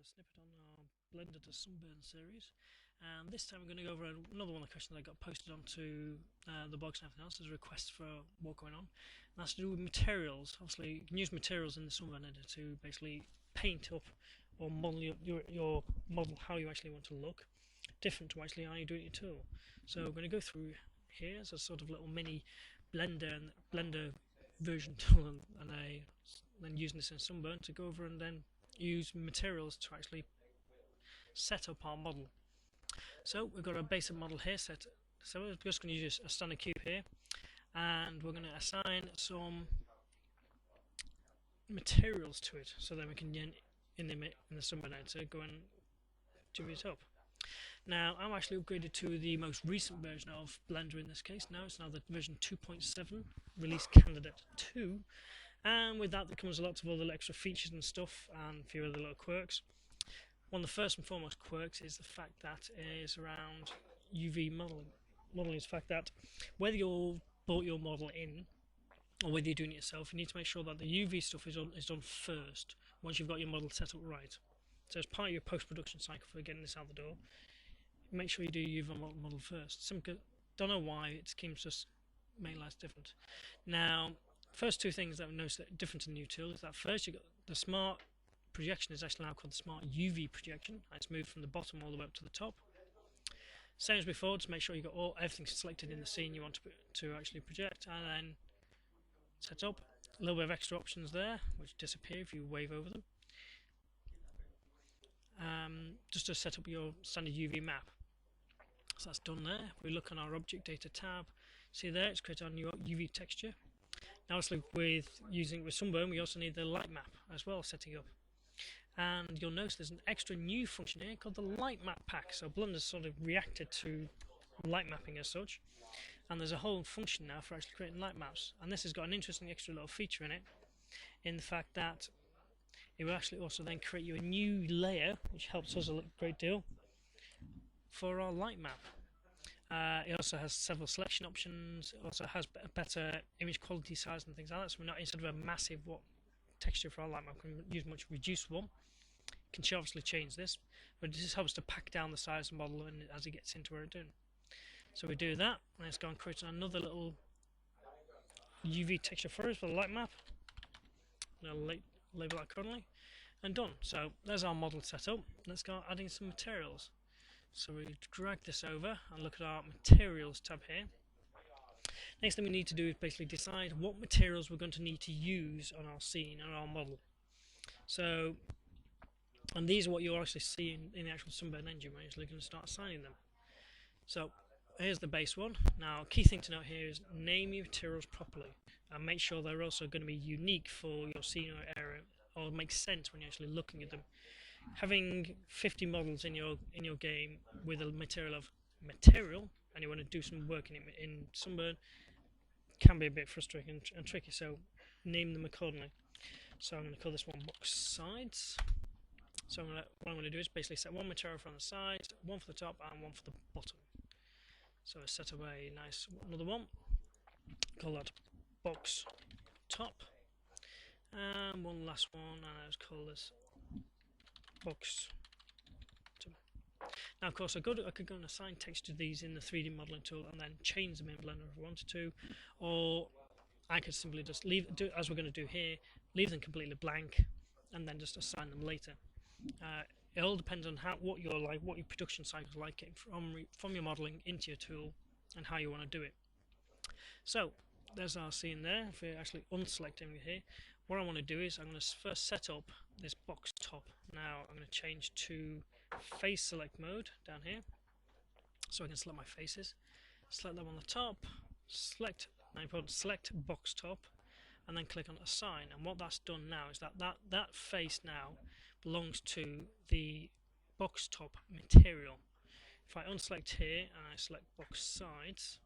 another snippet on our Blender to SunBurn series, and this time we're going to go over another one of the questions that got posted onto the blogs and everything else as requests for what going on. And that's to do with materials. Obviously, you can use materials in the SunBurn editor to basically paint up or model your model how you actually want to look, different to actually how you do it in your tool. So we're going to go through here as a sort of little mini Blender version tool, and then using this in SunBurn to go over and then use materials to actually set up our model. So we've got a basic model here set. So we're just going to use a standard cube here, and we're going to assign some materials to it, so then we can in the SunBurn editor go and do it up. Now I'm actually upgraded to the most recent version of Blender in this case. Now it's the version 2.7, release candidate 2, and with that there comes a lot of other extra features and stuff and a few other little quirks. One of the first and foremost quirks is the fact that it is around UV modeling. Modeling is the fact that whether you bought your model in or whether you're doing it yourself, you need to make sure that the UV stuff is done first once you've got your model set up right. So as part of your post-production cycle for getting this out the door, make sure you do your UV model first. Don't know why, it seems just make life different. Now, first two things that I've noticed that are different in the new tool is that first you got the smart projection is actually now called the smart UV projection, and it's moved from the bottom all the way up to the top. Same as before, just make sure you got everything selected in the scene you want to actually project, and then set up. A little bit of extra options there, which disappear if you wave over them. Just to set up your standard UV map. So that's done there. We look on our object data tab. See there, it's created our new UV texture. Now obviously with SunBurn, we also need the light map as well setting up. And you'll notice there's an extra new function here called the light map pack. So Blender's sort of reacted to light mapping as such, and there's a whole function now for actually creating light maps. And this has got an interesting extra little feature in it, in the fact that it will actually also then create you a new layer, which helps us a great deal for our light map. It also has several selection options. It also has better image quality size and things like that. So we're not, instead of a massive texture for our light map, we can use a much reduced one. You can obviously change this, but this helps to pack down the size of the model and as it gets into where it's doing. So we do that, and let's go and create another little UV texture for us for the light map. I'll label that currently, and done. So there's our model set up. Let's go adding some materials. So we drag this over and look at our materials tab here. Next thing we need to do is basically decide what materials we're going to need to use on our scene, on our model. So, and these are what you'll actually see in the actual SunBurn engine when you're going to start assigning them. So here's the base one. Now, key thing to note here is name your materials properly and make sure they're also going to be unique for your scene or area, or make sense when you're actually looking at them. Having 50 models in your game with a material of material, and you want to do some work in SunBurn, can be a bit frustrating and tricky. So name them accordingly. So I'm going to call this one box sides. So what I'm going to do is basically set one material from the sides, one for the top, and one for the bottom. So I set up another one. Call that box top, and one last one, and I'll just call this box. Now of course I could go and assign text to these in the 3D modeling tool and then change them in Blender if I wanted to, or I could simply just do as we're going to do here, leave them completely blank and then just assign them later. It all depends on what your production cycle is like from your modeling into your tool and how you want to do it. So there's our scene there. If we actually unselect everything here, what I want to do is I'm going to first set up this box top. Now I'm going to change to face select mode down here, so I can select my faces. Select them on the top, select box top, and then click on assign. And what that's done now is that face now belongs to the box top material. If I unselect here and I select box sides,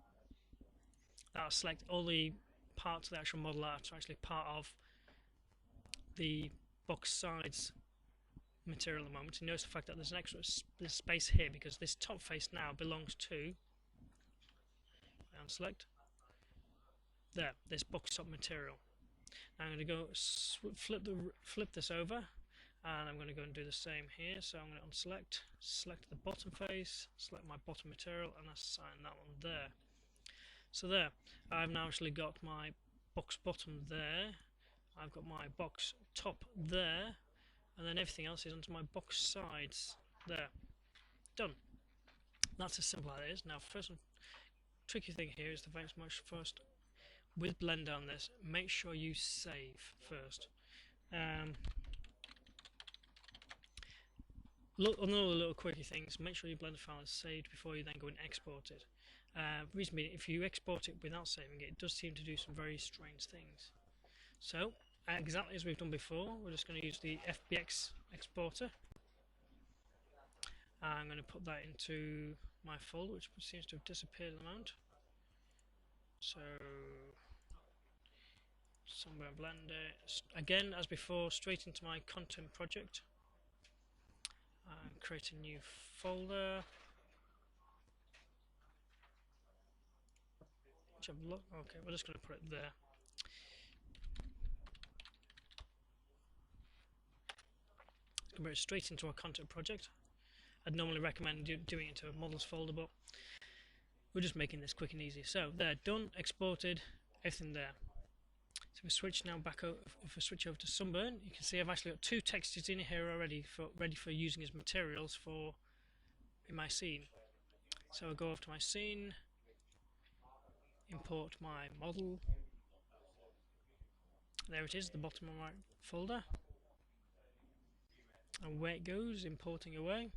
that'll select all the parts of the actual model that are actually part of the box sides material at the moment. You notice the fact that there's an extra space here because this top face now belongs to, unselect, this box top material. Now I'm going to go flip this over and I'm going to go and do the same here. So I'm going to unselect, select the bottom face, select my bottom material, and assign that one there. So there, I've now actually got my box bottom there, I've got my box top there, and then everything else is onto my box sides there. Done. That's as simple as it is. Now, first tricky thing here is the very much first with Blender on this, make sure you save first. Another little quirky things, make sure your Blender file is saved before you then go and export it. Reason being, if you export it without saving it, it does seem to do some very strange things. So, exactly as we've done before, we're just going to use the FBX exporter. I'm going to put that into my folder, which seems to have disappeared at the moment. So, SunBurn Blender, again as before, straight into my content project. Create a new folder. Which I've okay, we're just going to put it there. Bring it straight into our content project. I'd normally recommend doing it into a models folder, but we're just making this quick and easy. So there, done, exported, everything there. So if we switch now back over, if we switch over to SunBurn, you can see I've actually got two textures in here already, ready for using as materials in my scene. So I'll go over to my scene, import my model. There it is, the bottom of my folder. And away it goes, importing away.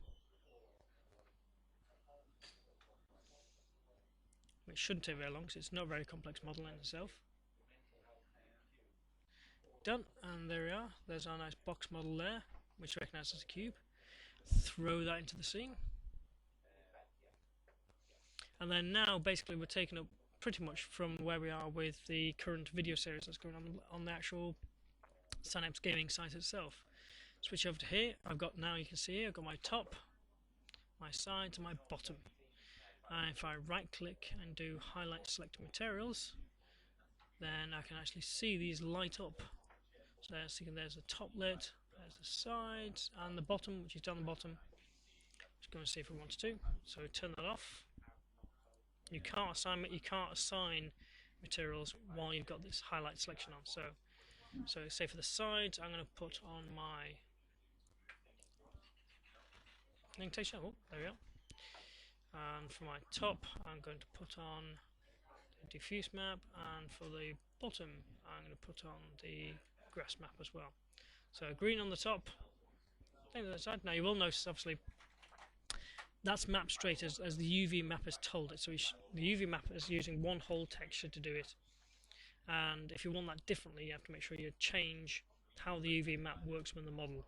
It shouldn't take very long because it's not a very complex model in itself. Done, and there we are. There's our nice box model there, which recognises as a cube. Throw that into the scene. And then now basically we're taking up pretty much from where we are with the current video series that's going on the actual Snippets gaming site itself. Switch over to here. Now you can see here, I've got my top, my sides, and my bottom. And if I right click and do highlight select materials, then I can actually see these light up. So there's the top lit, there's the sides, and the bottom, which is down the bottom. Just go and see if we want to. So turn that off. You can't assign materials while you've got this highlight selection on. So say for the sides, I'm going to put on my orientation. Oh, there we go. And for my top, I'm going to put on the diffuse map, and for the bottom, I'm going to put on the grass map as well. So green on the top, same on the side. Now you will notice, obviously, that's mapped straight as the UV map has told it. So the UV map is using one whole texture to do it. And if you want that differently, you have to make sure you change how the UV map works with the model.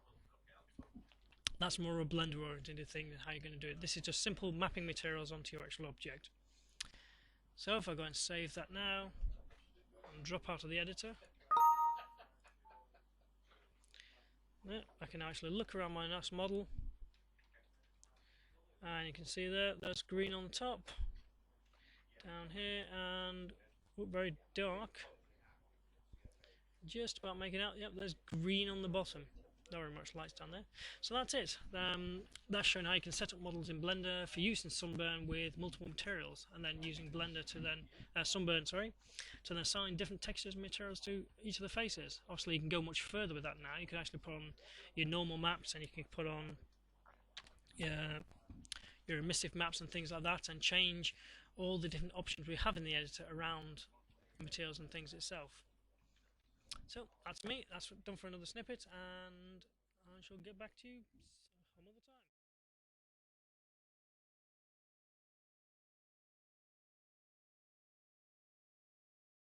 That's more a Blender oriented thing than how you're going to do it. This is just simple mapping materials onto your actual object. So if I go and save that now and drop out of the editor, I can actually look around my nice model, and you can see there's green on the top, down here, and very dark, just about making out. Yep, there's green on the bottom. Not very much lights down there. So that's it. That's showing how you can set up models in Blender for use in SunBurn with multiple materials, and then using Blender to then SunBurn, to then assign different textures and materials to each of the faces. Obviously, you can go much further with that now. You can actually put on your normal maps, and you can put on your emissive maps and things like that, and change all the different options we have in the editor around the materials and things itself. So that's me. That's done for another snippet, and I shall get back to you